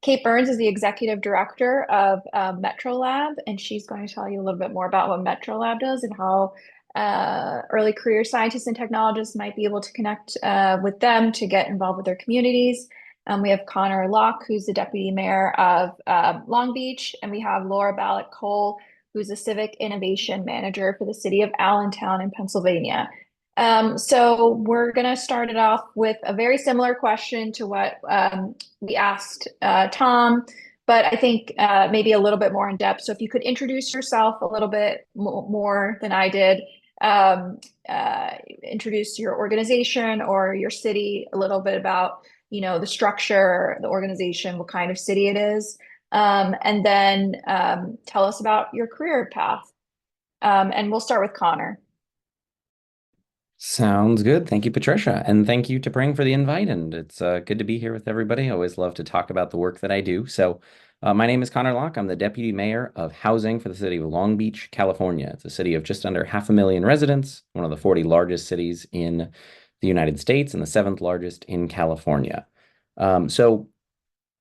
Kate Burns is the executive director of Metro Lab, and she's going to tell you a little bit more about what Metro Lab does and how early career scientists and technologists might be able to connect with them to get involved with their communities. We have Connor Locke, who's the deputy mayor of Long Beach, and we have Laura Ballek-Cole, who's a civic innovation manager for the city of Allentown in Pennsylvania. So we're going to start it off with a very similar question to what we asked Tom, but I think maybe a little bit more in depth. So if you could introduce yourself a little bit more than I did, um, introduce your organization or your city, a little bit about, the structure, the organization, what kind of city it is, and then tell us about your career path. And we'll start with Connor. Sounds good. Thank you, Patricia. And thank you to Pring for the invite. And it's good to be here with everybody. I always love to talk about the work that I do. My name is Connor Locke. I'm the Deputy Mayor of Housing for the city of Long Beach, California. It's a city of just under 500,000 residents, one of the 40 largest cities in the United States and the seventh largest in California. So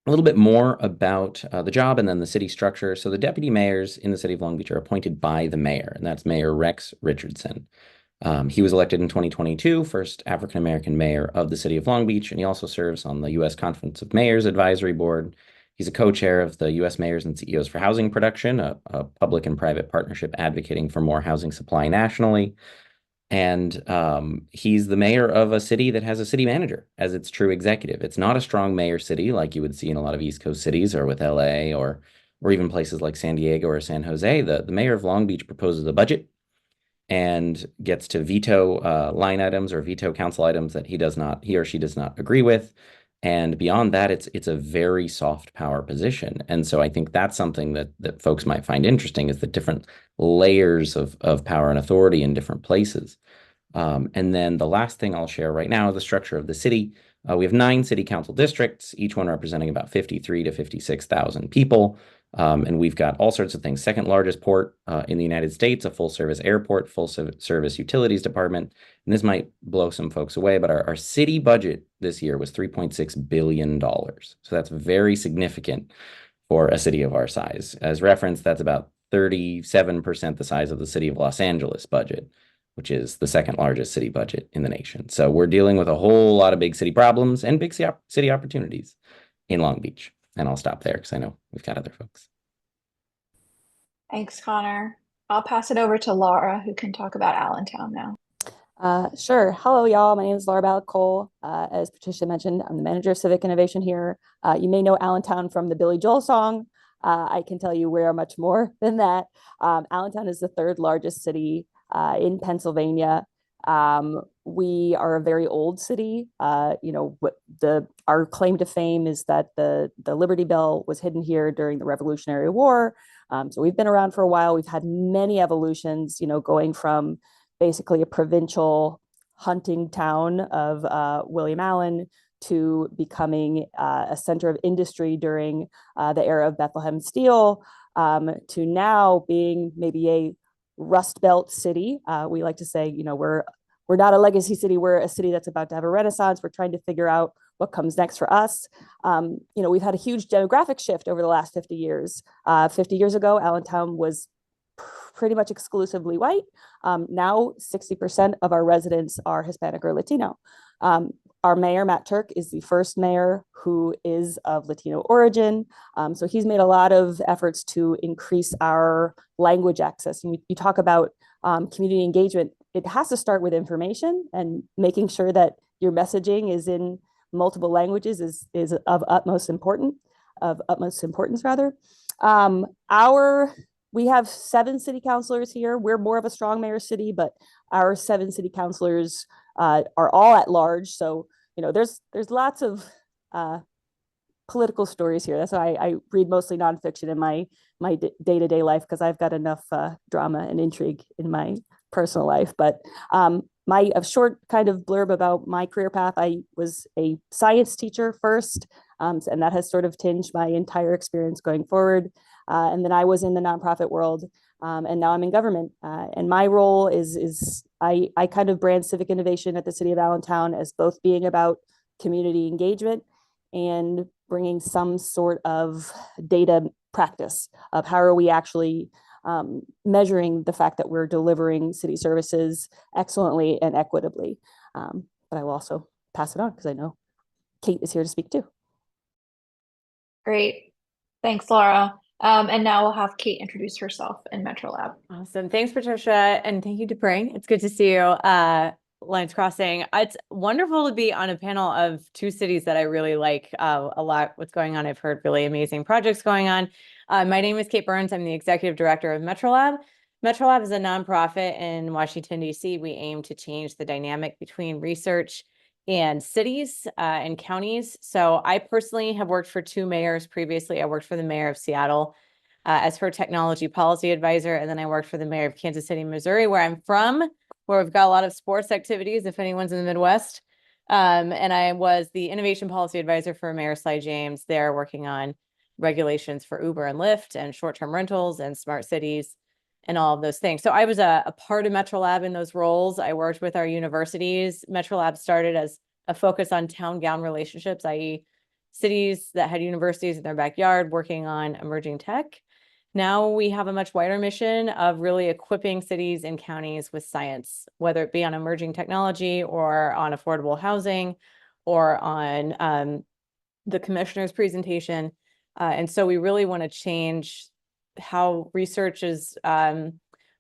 a little bit more about the job and then the city structure. So the deputy mayors in the city of Long Beach are appointed by the mayor, and that's Mayor Rex Richardson. He was elected in 2022, first African American mayor of the city of Long Beach, and he also serves on the U.S. Conference of Mayors Advisory Board. He's a co-chair of the U.S. Mayors and CEOs for Housing Production, a public and private partnership advocating for more housing supply nationally. And he's the mayor of a city that has a city manager as its true executive. It's not a strong mayor city like you would see in a lot of East Coast cities or with LA or even places like San Diego or San Jose. The mayor of Long Beach proposes a budget and gets to veto line items or veto council items that he or she does not agree with. And beyond that, it's a very soft power position. And so I think that's something that folks might find interesting is the different layers of power and authority in different places. And then the last thing I'll share right now is the structure of the city. We have 9 city council districts, each one representing about 53 to 56,000 people. And we've got all sorts of things. Second largest port in the United States, a full service airport, full service utilities department. And this might blow some folks away, but our city budget this year was $3.6 billion. So that's very significant for a city of our size. As reference, that's about 37% the size of the city of Los Angeles budget, which is the second largest city budget in the nation. So we're dealing with a whole lot of big city problems and big city opportunities in Long Beach. And I'll stop there because I know we've got other folks. Thanks, Connor. I'll pass it over to Laura, who can talk about Allentown now. Sure. Hello, y'all. My name is Laura Ballek-Cole. As Patricia mentioned, I'm the manager of civic innovation here. You may know Allentown from the Billy Joel song. I can tell you we are much more than that. Allentown is the third largest city in Pennsylvania. We are a very old city. Our claim to fame is that the Liberty Bell was hidden here during the Revolutionary War. So we've been around for a while. We've had many evolutions, going from basically a provincial hunting town of William Allen to becoming a center of industry during the era of Bethlehem Steel, to now being maybe a Rust Belt city. We like to say, we're not a legacy city. We're a city that's about to have a renaissance. We're trying to figure out what comes next for us. We've had a huge demographic shift over the last 50 years. 50 years ago, Allentown was pretty much exclusively white. Now 60% of our residents are Hispanic or Latino. Our mayor, Matt Turk, is the first mayor who is of Latino origin. So he's made a lot of efforts to increase our language access. And you talk about community engagement. It has to start with information, and making sure that your messaging is in multiple languages is of utmost importance rather. We have 7 city councilors here. We're more of a strong mayor city, but our 7 city councilors are all at large. So, there's lots of political stories here. That's why I read mostly nonfiction in my day-to-day life, because I've got enough drama and intrigue in my personal life. But a short kind of blurb about my career path: I was a science teacher first, and that has sort of tinged my entire experience going forward. And then I was in the nonprofit world, and now I'm in government. And my role is I kind of brand civic innovation at the city of Allentown as both being about community engagement and bringing some sort of data practice of how are we actually measuring the fact that we're delivering city services excellently and equitably. But I will also pass it on because I know Kate is here to speak too. Great. Thanks, Laura. And now we'll have Kate introduce herself in Metro Lab. Awesome. Thanks, Patricia. And thank you to Pring. It's good to see you. Lines Crossing. It's wonderful to be on a panel of two cities that I really like a lot what's going on. I've heard really amazing projects going on. My name is Kate Burns. I'm the executive director of Metro Lab. Metro Lab is a nonprofit in Washington, D.C. We aim to change the dynamic between research and cities and counties. So I personally have worked for two mayors previously. I worked for the mayor of Seattle as her technology policy advisor, and then I worked for the mayor of Kansas City, Missouri, where I'm from, where we've got a lot of sports activities, if anyone's in the Midwest. And I was the innovation policy advisor for Mayor Sly James there, working on regulations for Uber and Lyft and short-term rentals and smart cities and all of those things. So I was a part of Metro Lab in those roles. I worked with our universities. Metro Lab started as a focus on town-gown relationships, i.e. cities that had universities in their backyard working on emerging tech. Now we have a much wider mission of really equipping cities and counties with science, whether it be on emerging technology or on affordable housing or on the commissioner's presentation. And so we really want to change how research is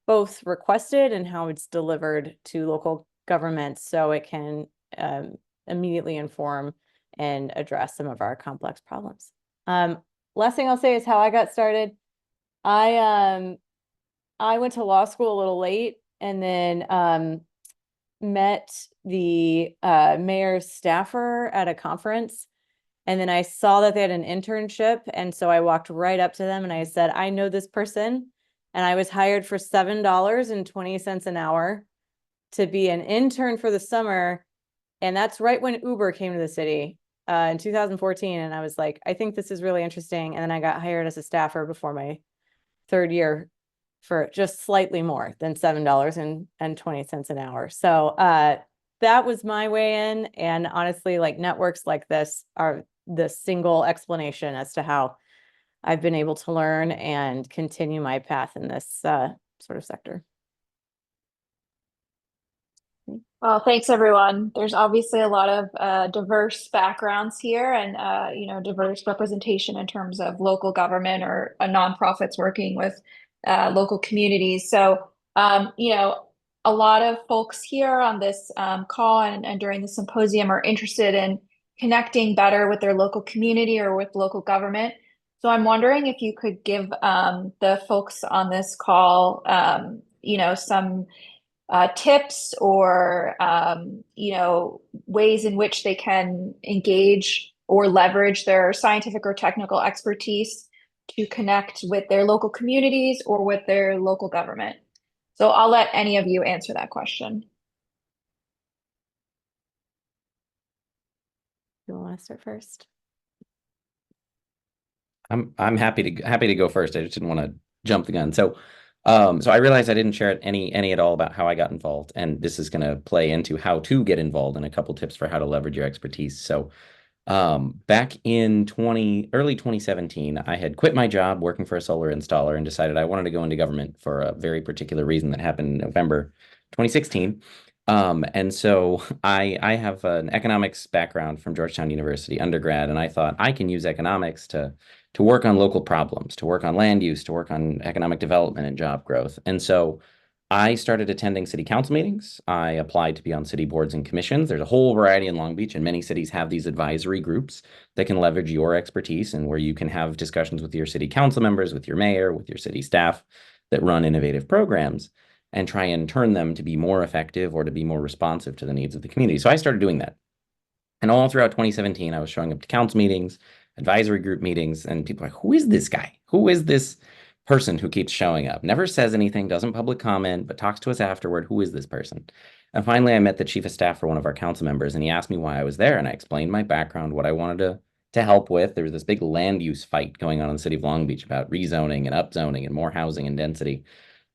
both requested and how it's delivered to local governments so it can immediately inform and address some of our complex problems. Last thing I'll say is how I got started. I went to law school a little late and then met the mayor's staffer at a conference. And then I saw that they had an internship. And so I walked right up to them and I said, I know this person. And I was hired for $7.20 an hour to be an intern for the summer. And that's right when Uber came to the city in 2014. And I was like, I think this is really interesting. And then I got hired as a staffer before my third year for just slightly more than $7.20 an hour. So that was my way in. And honestly, like networks like this are the single explanation as to how I've been able to learn and continue my path in this sort of sector. Well, thanks everyone. There's obviously a lot of diverse backgrounds here and diverse representation in terms of local government or nonprofits working with local communities. So a lot of folks here on this call and during the symposium are interested in connecting better with their local community or with local government. So I'm wondering if you could give the folks on this call some tips or ways in which they can engage or leverage their scientific or technical expertise to connect with their local communities or with their local government. So I'll let any of you answer that question. You want to start first? I'm happy to go first. I just didn't want to jump the gun. So I realized I didn't share any at all about how I got involved, and this is going to play into how to get involved and a couple tips for how to leverage your expertise. So back in early 2017, I had quit my job working for a solar installer and decided I wanted to go into government for a very particular reason that happened in November 2016. And so I have an economics background from Georgetown University undergrad, and I thought I can use economics to work on local problems, to work on land use, to work on economic development and job growth. And so I started attending city council meetings. I applied to be on city boards and commissions. There's a whole variety in Long Beach, and many cities have these advisory groups that can leverage your expertise and where you can have discussions with your city council members, with your mayor, with your city staff that run innovative programs and try and turn them to be more effective or to be more responsive to the needs of the community. So I started doing that. And all throughout 2017, I was showing up to council meetings, advisory group meetings, and people are like, who is this guy? Who is this person who keeps showing up, never says anything, doesn't public comment, but talks to us afterward? Who is this person? And finally, I met the chief of staff for one of our council members, and he asked me why I was there, and I explained my background, what I wanted to help with. There was this big land use fight going on in the city of Long Beach about rezoning and upzoning and more housing and density.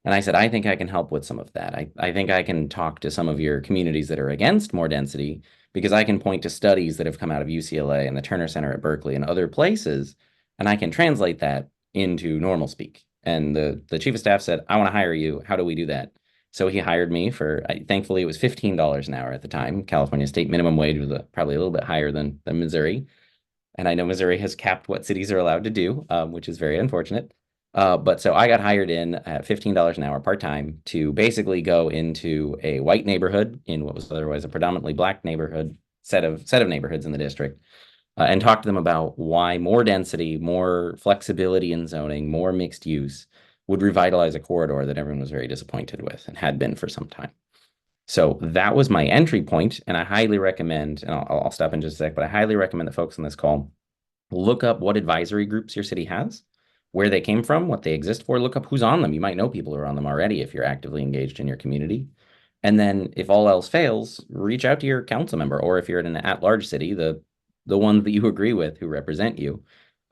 And I said, I think I can help with some of that. I think I can talk to some of your communities that are against more density because I can point to studies that have come out of UCLA and the Turner Center at Berkeley and other places, and I can translate that into normal speak. And the chief of staff said, I want to hire you. How do we do that? So he hired me for, thankfully, it was $15 an hour at the time. California state minimum wage was probably a little bit higher than Missouri. And I know Missouri has capped what cities are allowed to do, which is very unfortunate. But so I got hired in at $15 an hour part-time to basically go into a white neighborhood in what was otherwise a predominantly black neighborhood, set of neighborhoods in the district, and talk to them about why more density, more flexibility in zoning, more mixed use would revitalize a corridor that everyone was very disappointed with and had been for some time. So that was my entry point, and I highly recommend, and I'll stop in just a sec, but I highly recommend that folks on this call look up what advisory groups your city has, where they came from, what they exist for, look up who's on them. You might know people who are on them already if you're actively engaged in your community. And then if all else fails, reach out to your council member, or if you're in an at-large city, the ones that you agree with who represent you,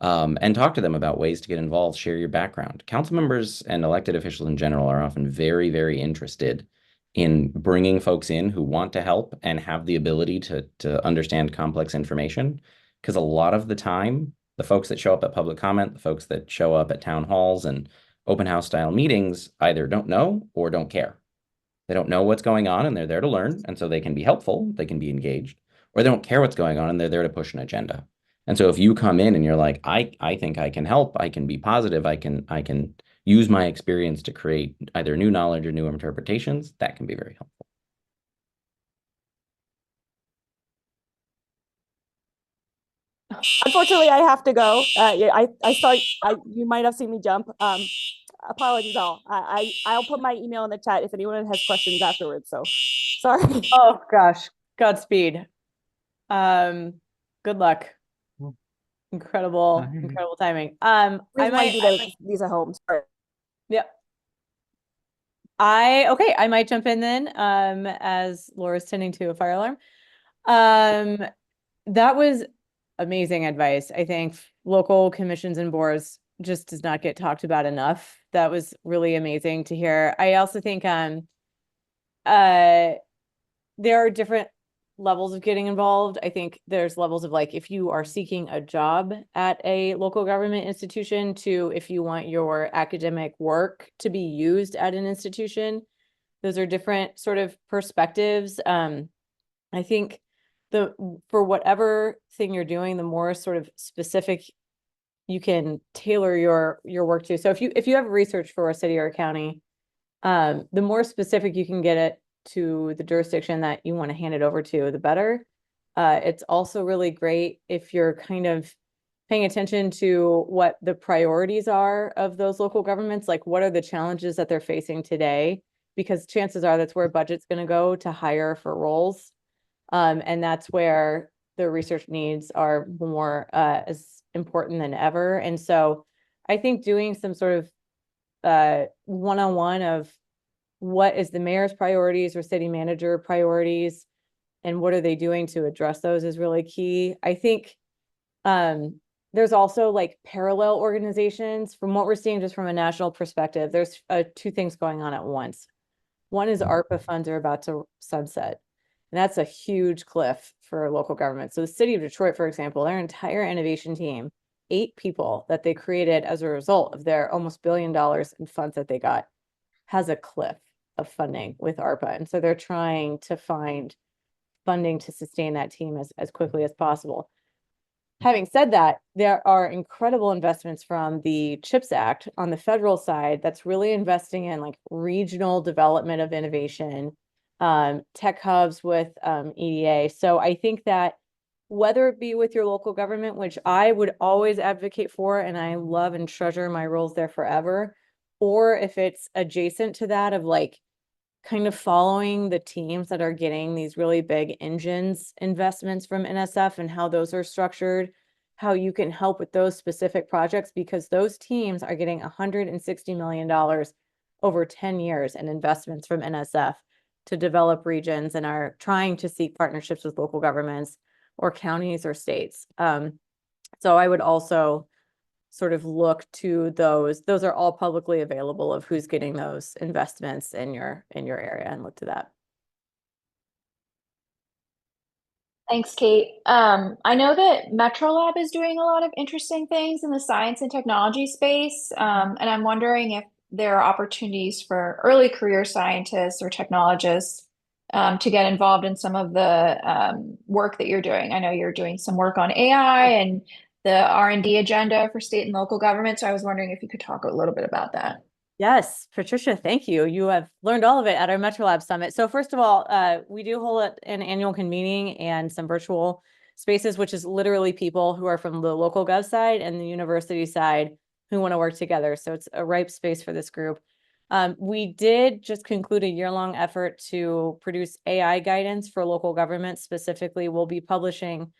and talk to them about ways to get involved, share your background. Council members and elected officials in general are often very, very interested in bringing folks in who want to help and have the ability to understand complex information. Because a lot of the time, the folks that show up at public comment, the folks that show up at town halls and open house style meetings either don't know or don't care. They don't know what's going on and they're there to learn. And so they can be helpful, they can be engaged, or they don't care what's going on and they're there to push an agenda. And so if you come in and you're like, I think I can help, I can be positive, I can use my experience to create either new knowledge or new interpretations, that can be very helpful. Unfortunately, I have to go. Yeah, you might have seen me jump. Apologies all. I'll put my email in the chat if anyone has questions afterwards. So sorry. Oh gosh, Godspeed. Good luck. Incredible timing. I might do these at home. Sorry. Yep. I might jump in then, as Laura's tending to a fire alarm. That was amazing advice. I think local commissions and boards just does not get talked about enough. That was really amazing to hear. I also think there are different levels of getting involved. I think there's levels of like if you are seeking a job at a local government institution to if you want your academic work to be used at an institution. Those are different sort of perspectives. I think for whatever thing you're doing, the more sort of specific you can tailor your work to. So if you have research for a city or a county, the more specific you can get it to the jurisdiction that you want to hand it over to, the better. It's also really great if you're kind of paying attention to what the priorities are of those local governments, like what are the challenges that they're facing today, because chances are that's where budget's going to go to hire for roles. And that's where the research needs are more as important than ever. And so I think doing some sort of one-on-one of what is the mayor's priorities or city manager priorities and what are they doing to address those is really key. I think there's also like parallel organizations from what we're seeing just from a national perspective. There's two things going on at once. One is ARPA funds are about to sunset. And that's a huge cliff for local government. So the city of Detroit, for example, their entire innovation team, 8 people that they created as a result of their almost $1 billion in funds that they got, has a cliff of funding with ARPA. And so they're trying to find funding to sustain that team as quickly as possible. Having said that, there are incredible investments from the CHIPS Act on the federal side that's really investing in like regional development of innovation, tech hubs with EDA. So I think that whether it be with your local government, which I would always advocate for, and I love and treasure my roles there forever, or if it's adjacent to that of like kind of following the teams that are getting these really big engines investments from NSF and how those are structured, how you can help with those specific projects, because those teams are getting $160 million over 10 years in investments from NSF to develop regions and are trying to seek partnerships with local governments or counties or states. So I would also sort of look to those are all publicly available of who's getting those investments in your area, and look to that. Thanks, Kate. I know that MetroLab is doing a lot of interesting things in the science and technology space, and I'm wondering if there are opportunities for early career scientists or technologists to get involved in some of the work that you're doing. I know you're doing some work on AI and the R&D agenda for state and local government, so I was wondering if you could talk a little bit about that. Yes, Patricia, thank you. You have learned all of it at our MetroLab Summit. So first of all, we do hold an annual convening and some virtual spaces, which is literally people who are from the local gov side and the university side who want to work together. So it's a ripe space for this group. We did just conclude a year-long effort to produce AI guidance for local government. Specifically, we'll be publishing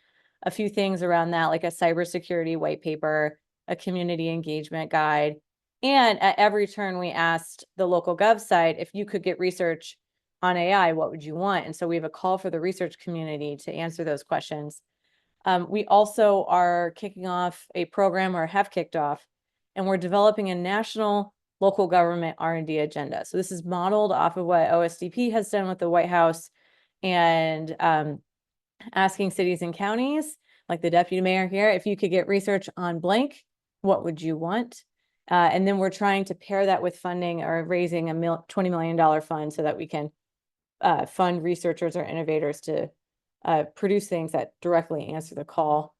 a few things around that, like a cybersecurity white paper, a community engagement guide. And at every turn, we asked the local gov site, if you could get research on AI, what would you want? And so we have a call for the research community to answer those questions. We also are kicking off a program, or have kicked off, and we're developing a national local government R&D agenda. So this is modeled off of what OSDP has done with the White House, and asking cities and counties, like the deputy mayor here, if you could get research on blank, what would you want? And then we're trying to pair that with funding, or raising a $20 million fund so that we can fund researchers or innovators to produce things that directly answer the call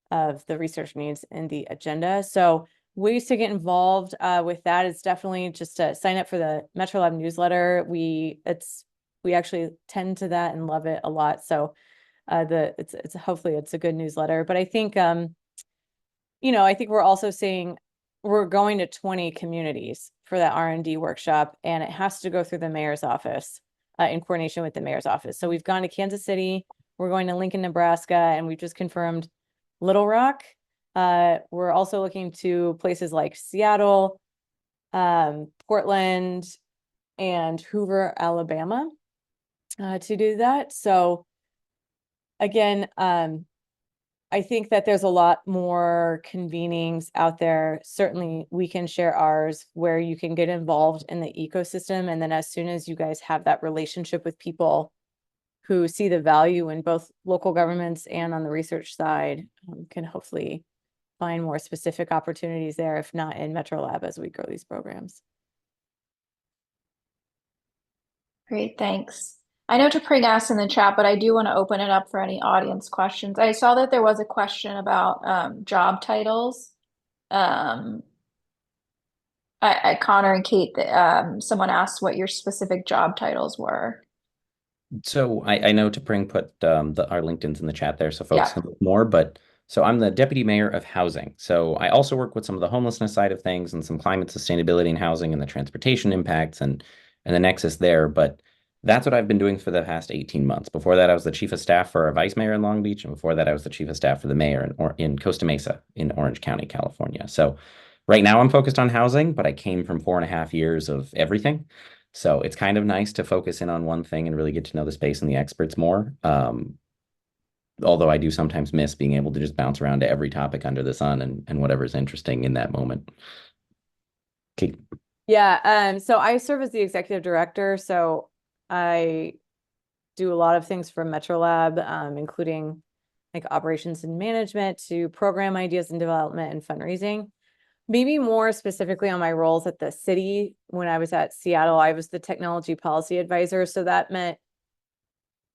of the research needs in the agenda. So ways to get involved with that is definitely just to sign up for the MetroLab newsletter. We actually tend to that and love it a lot. So it's hopefully it's a good newsletter. But I think I think we're also saying we're going to 20 communities for that R&D workshop, and it has to go through the mayor's office in coordination with the mayor's office. So we've gone to Kansas City, we're going to Lincoln, Nebraska, and we've just confirmed Little Rock. We're also looking to places like Seattle, Portland, and Hoover, Alabama, to do that. So again, I think that there's a lot more convenings out there. Certainly we can share ours where you can get involved in the ecosystem. And then as soon as you guys have that relationship with people who see the value in both local governments and on the research side, can hopefully find more specific opportunities there, if not in MetroLab, as we grow these programs. Great, thanks. I know to Pring asked in the chat, but I do want to open it up for any audience questions. I saw that there was a question about job titles. Connor and Kate, someone asked what your specific job titles were. So I know to Pring put our LinkedIn's in the chat there, so folks Yeah. can look more. But so I'm the deputy mayor of housing. So I also work with some of the homelessness side of things and some climate sustainability in housing and the transportation impacts and the nexus there. But that's what I've been doing for the past 18 months. Before that, I was the chief of staff for our vice mayor in Long Beach, and before that, I was the chief of staff for the mayor in Costa Mesa in Orange County, California. So right now I'm focused on housing, but I came from 4.5 years of everything. So it's kind of nice to focus in on one thing and really get to know the space and the experts more. Although I do sometimes miss being able to just bounce around to every topic under the sun and whatever's interesting in that moment. Kate. Yeah, so I serve as the executive director. So I do a lot of things for MetroLab, including like operations and management to program ideas and development and fundraising. Maybe more specifically on my roles at the city. When I was at Seattle, I was the technology policy advisor. So that meant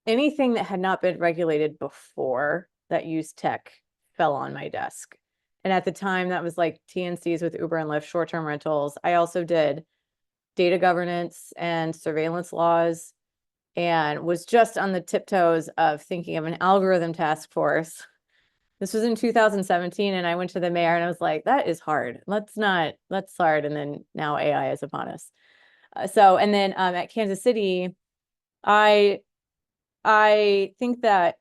anything that had not been regulated before that used tech fell on my desk. And at the time, that was like TNCs with Uber and Lyft, short-term rentals. I also did data governance and surveillance laws, and was just on the tiptoes of thinking of an algorithm task force. This was in 2017, and I went to the mayor and I was like, that is hard. Let's start. And then now AI is upon us. And then at Kansas City, I think that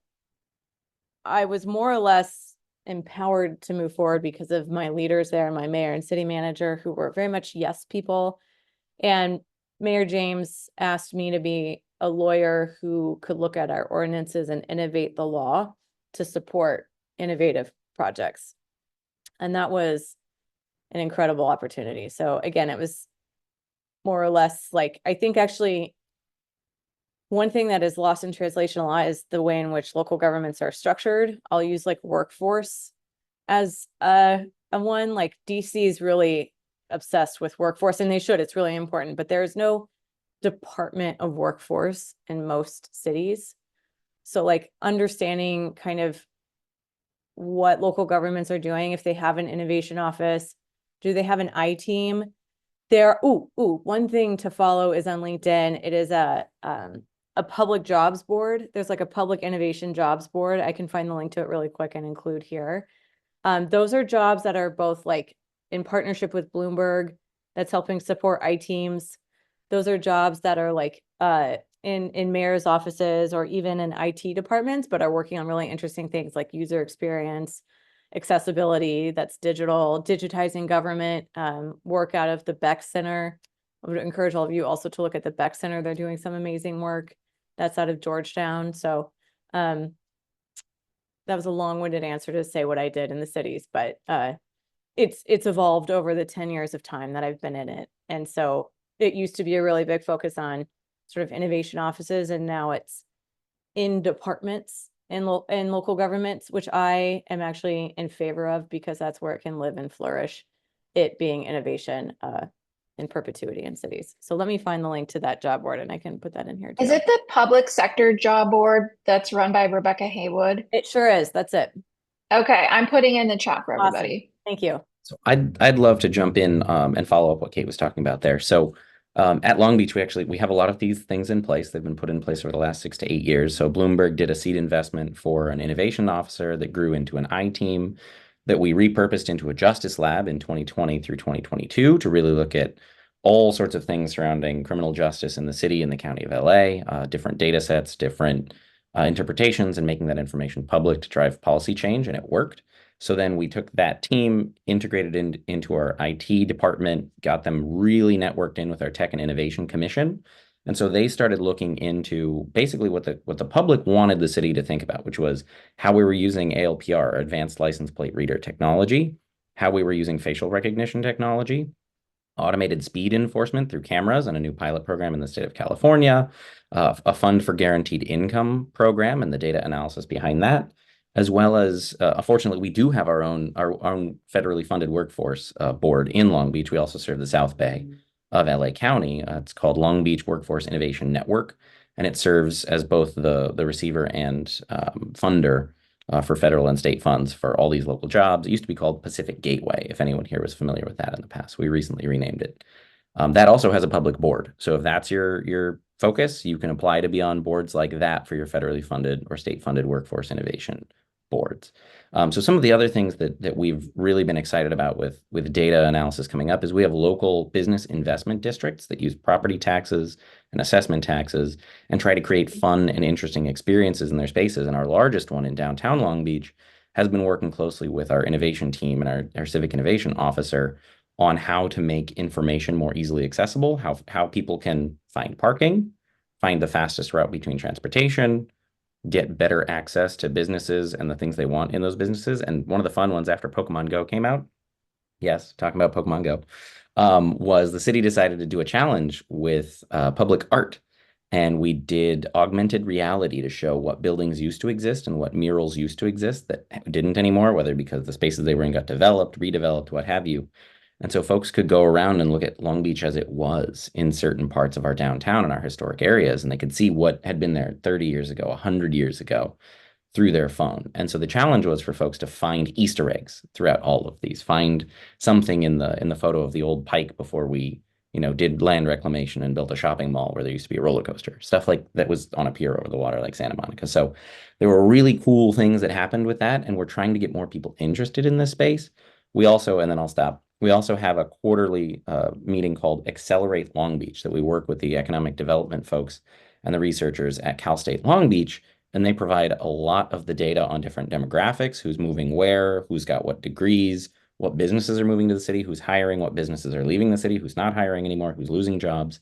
I was more or less empowered to move forward because of my leaders there, my mayor and city manager, who were very much yes people. And Mayor James asked me to be a lawyer who could look at our ordinances and innovate the law to support innovative projects. And that was an incredible opportunity. So again, it was more or less like, I think actually One thing that is lost in translation a lot is the way in which local governments are structured. I'll use like workforce as a one. Like DC is really obsessed with workforce, and they should. It's really important, but there is no department of workforce in most cities. So like understanding kind of what local governments are doing, if they have an innovation office, do they have an I team? One thing to follow is on LinkedIn. It is a public jobs board. There's like a public innovation jobs board. I can find the link to it really quick and include here. Those are jobs that are both like in partnership with Bloomberg, that's helping support I teams. Those are jobs that are like in mayor's offices or even in IT departments, but are working on really interesting things like user experience, accessibility, that's digital, digitizing government, work out of the Beck Center. I would encourage all of you also to look at the Beck Center. They're doing some amazing work. That's out of Georgetown. So that was a long-winded answer to say what I did in the cities, but it's evolved over the 10 years of time that I've been in it. And so it used to be a really big focus on sort of innovation offices, and now it's in departments and local governments, which I am actually in favor of because that's where it can live and flourish, it being innovation in perpetuity in cities. So let me find the link to that job board and I can put that in here too. Is it the public sector job board that's run by Rebecca Haywood? It sure is. That's it. Okay, I'm putting in the chat for Awesome. everybody. Thank you. So I'd love to jump in and follow up what Kate was talking about there. So at Long Beach, we have a lot of these things in place. They've been put in place over the last 6 to 8 years. So Bloomberg did a seed investment for an innovation officer that grew into an I team that we repurposed into a justice lab in 2020 through 2022 to really look at all sorts of things surrounding criminal justice in the city and the county of LA, different data sets, different interpretations, and making that information public to drive policy change, and it worked. So then we took that team, integrated into our IT department, got them really networked in with our Tech and Innovation Commission. And so they started looking into basically what the public wanted the city to think about, which was how we were using ALPR, Advanced License Plate Reader technology, how we were using facial recognition technology, automated speed enforcement through cameras and a new pilot program in the state of California, a fund for guaranteed income program and the data analysis behind that, as well as, unfortunately, we do have our own federally funded workforce board in Long Beach. We also serve the South Bay of LA County. It's called Long Beach Workforce Innovation Network, and it serves as both the receiver and funder for federal and state funds for all these local jobs. It used to be called Pacific Gateway, if anyone here was familiar with that in the past. We recently renamed it. That also has a public board. So if that's your focus, you can apply to be on boards like that for your federally funded or state funded workforce innovation boards. So some of the other things that we've really been excited about with data analysis coming up is we have local business investment districts that use property taxes and assessment taxes and try to create fun and interesting experiences in their spaces. And our largest one in downtown Long Beach has been working closely with our innovation team and our civic innovation officer on how to make information more easily accessible, how people can find parking, find the fastest route between transportation, get better access to businesses and the things they want in those businesses. And one of the fun ones after Pokemon Go came out, yes, talking about Pokemon Go, was the city decided to do a challenge with public art. And we did augmented reality to show what buildings used to exist and what murals used to exist that didn't anymore, whether because the spaces they were in got developed, redeveloped, what have you. And so folks could go around and look at Long Beach as it was in certain parts of our downtown and our historic areas, and they could see what had been there 30 years ago, 100 years ago through their phone. And so the challenge was for folks to find Easter eggs throughout all of these, find something in the photo of the old pike before we, did land reclamation and built a shopping mall where there used to be a roller coaster, stuff like that was on a pier over the water like Santa Monica. So there were really cool things that happened with that, and we're trying to get more people interested in this space. We also, and then I'll stop. We also have a quarterly meeting called Accelerate Long Beach that we work with the economic development folks and the researchers at Cal State Long Beach, and they provide a lot of the data on different demographics, who's moving where, who's got what degrees, what businesses are moving to the city, who's hiring, what businesses are leaving the city, who's not hiring anymore, who's losing jobs.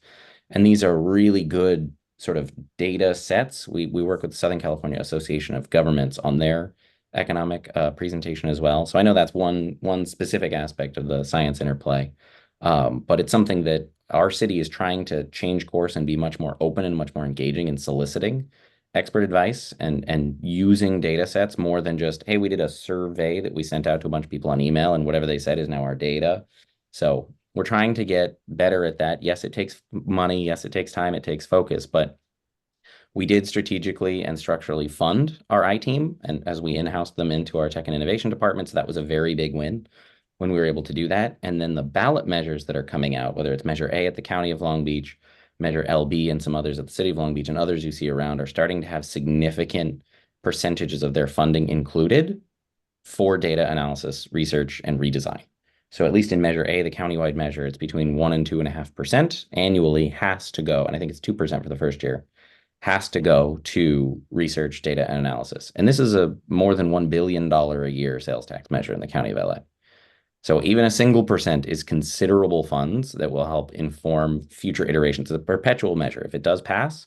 And these are really good sort of data sets. We work with the Southern California Association of Governments on their economic presentation as well. So I know that's one specific aspect of the science interplay, but it's something that our city is trying to change course and be much more open and much more engaging in soliciting expert advice and using data sets more than just, hey, we did a survey that we sent out to a bunch of people on email and whatever they said is now our data. So we're trying to get better at that. Yes, it takes money. Yes, it takes time. It takes focus, but we did strategically and structurally fund our I team, and as we in-housed them into our tech and innovation department, so that was a very big win when we were able to do that. And then the ballot measures that are coming out, whether it's Measure A at the County of Long Beach, Measure LB and some others at the City of Long Beach and others you see around, are starting to have significant percentages of their funding included for data analysis, research, and redesign. So at least in Measure A, the countywide measure, it's between 1 and 2.5% annually has to go, and I think it's 2% for the first year, has to go to research, data, and analysis. And this is a more than $1 billion a year sales tax measure in the county of LA. So even a single percent is considerable funds that will help inform future iterations. It's a perpetual measure. If it does pass,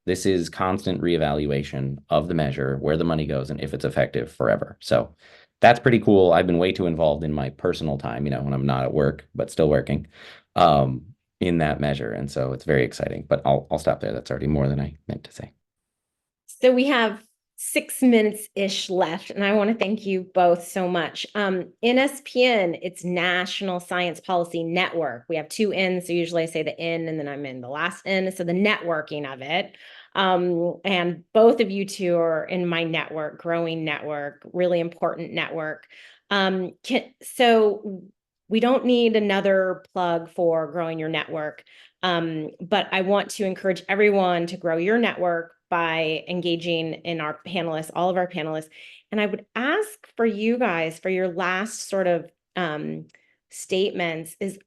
this is constant reevaluation of the measure, where the money goes, and if it's effective forever. So that's pretty cool. I've been way too involved in my personal time, when I'm not at work, but still working. In that measure. And so it's very exciting, but I'll stop there. That's already more than I meant to say. So we have 6 minutes-ish left, and I want to thank you both so much. NSPN, it's National Science Policy Network. We have 2 N's, so usually I say the N and then I'm in the last N, so the networking of it. And both of you two are in my network, growing network, really important network. So we don't need another plug for growing your network, but I want to encourage everyone to grow your network by engaging in our panelists, all of our panelists. And I would ask for you guys, for your last sort of statements, is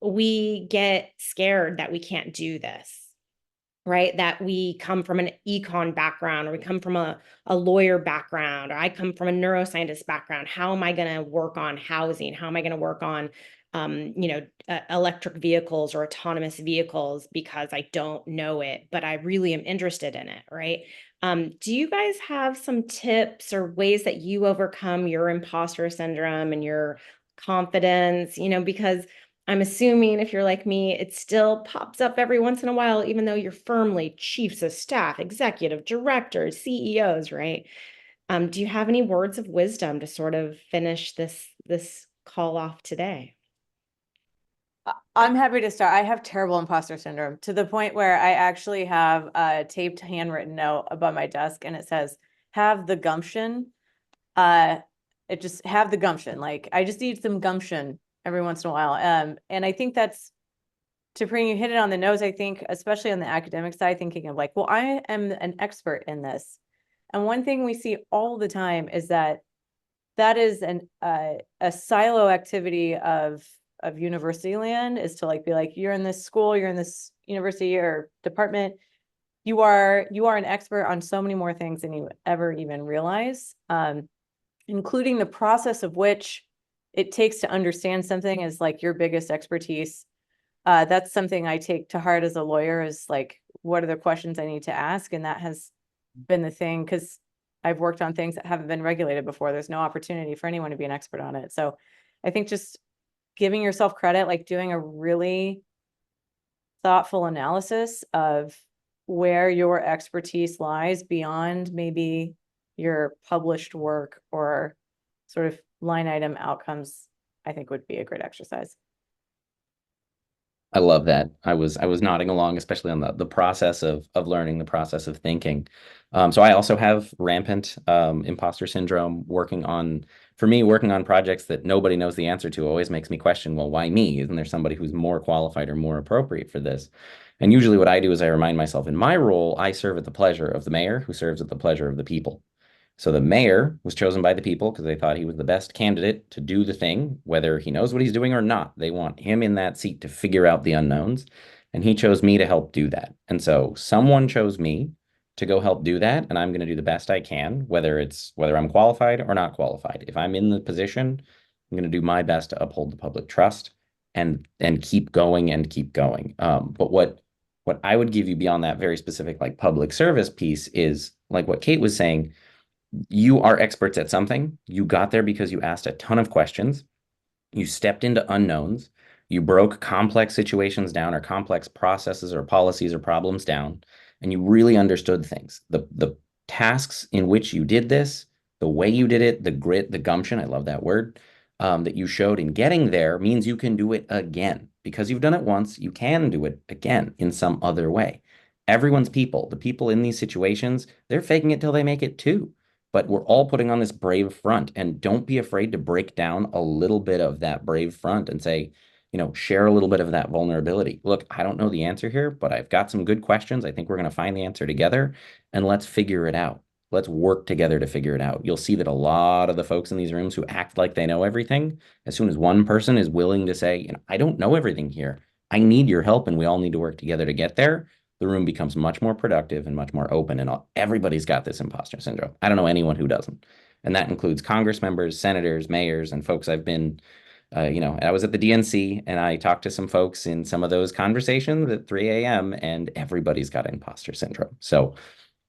we get scared that we can't do this, right? That we come from an econ background, or we come from a lawyer background, or I come from a neuroscientist background. How am I going to work on housing? How am I going to work on, electric vehicles or autonomous vehicles, because I don't know it, but I really am interested in it, right? Do you guys have some tips or ways that you overcome your imposter syndrome and your confidence, because I'm assuming if you're like me, it still pops up every once in a while, even though you're firmly chiefs of staff, executive directors, CEOs, right? Do you have any words of wisdom to sort of finish this call off today? I'm happy to start. I have terrible imposter syndrome, to the point where I actually have a taped handwritten note above my desk, and it says, have the gumption. It just have the gumption. Like, I just need some gumption every once in a while. And I think that's, to bring you hit it on the nose, I think, especially on the academic side, thinking of like, well, I am an expert in this. And one thing we see all the time is that is a silo activity of university land, is to like be like, you're in this school, you're in this university or department, you are an expert on so many more things than you ever even realize, including the process of which it takes to understand something is like your biggest expertise. That's something I take to heart as a lawyer, is like, what are the questions I need to ask? And that has been the thing, because I've worked on things that haven't been regulated before. There's no opportunity for anyone to be an expert on it. So I think just giving yourself credit, like doing a really thoughtful analysis of where your expertise lies beyond maybe your published work or sort of line item outcomes, I think would be a great exercise. I love that. I was nodding along, especially on the process of learning, the process of thinking. So I also have rampant imposter syndrome. Working on projects that nobody knows the answer to always makes me question, well, why me? Isn't there somebody who's more qualified or more appropriate for this? And usually what I do is I remind myself, in my role, I serve at the pleasure of the mayor, who serves at the pleasure of the people. So the mayor was chosen by the people because they thought he was the best candidate to do the thing, whether he knows what he's doing or not. They want him in that seat to figure out the unknowns. And he chose me to help do that. And so someone chose me to go help do that. And I'm going to do the best I can, whether I'm qualified or not qualified. If I'm in the position, I'm going to do my best to uphold the public trust and keep going and keep going. But what I would give you beyond that very specific, like, public service piece is like what Kate was saying. You are experts at something. You got there because you asked a ton of questions. You stepped into unknowns. You broke complex situations down, or complex processes or policies or problems down, and you really understood things. The tasks in which you did this, the way you did it, the grit, the gumption, I love that word, that you showed in getting there means you can do it again. Because you've done it once, you can do it again in some other way. Everyone's people, the people in these situations, they're faking it till they make it too. But we're all putting on this brave front, and don't be afraid to break down a little bit of that brave front and say, share a little bit of that vulnerability. Look, I don't know the answer here, but I've got some good questions. I think we're going to find the answer together, and let's figure it out. Let's work together to figure it out. You'll see that a lot of the folks in these rooms who act like they know everything, as soon as one person is willing to say, I don't know everything here, I need your help, and we all need to work together to get there, the room becomes much more productive and much more open. And everybody's got this imposter syndrome. I don't know anyone who doesn't. And that includes Congress members, senators, mayors, and folks I've been I was at the DNC, and I talked to some folks in some of those conversations at 3 a.m. and everybody's got imposter syndrome. So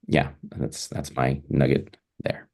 yeah, that's my nugget there.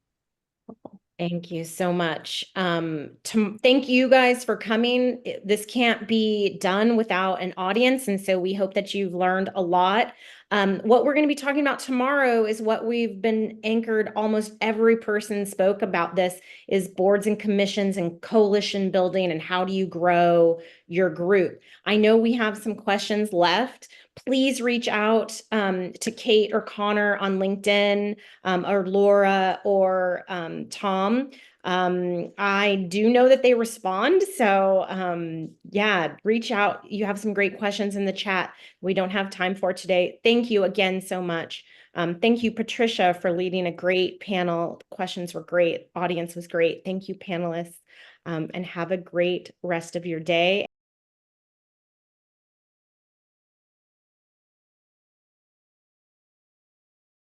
Thank you so much. Thank you guys for coming. This can't be done without an audience, and so we hope that you've learned a lot. What we're going to be talking about tomorrow is what we've been anchored. Almost every person spoke about this, is boards and commissions and coalition building, and how do you grow your group. I know we have some questions left. Please reach out to Kate or Connor on LinkedIn, or Laura or Tom. I do know that they respond. So yeah, reach out. You have some great questions in the chat we don't have time for today. Thank you again so much. Thank you, Patricia, for leading a great panel. Questions were great. Audience was great. Thank you, panelists. And have a great rest of your day.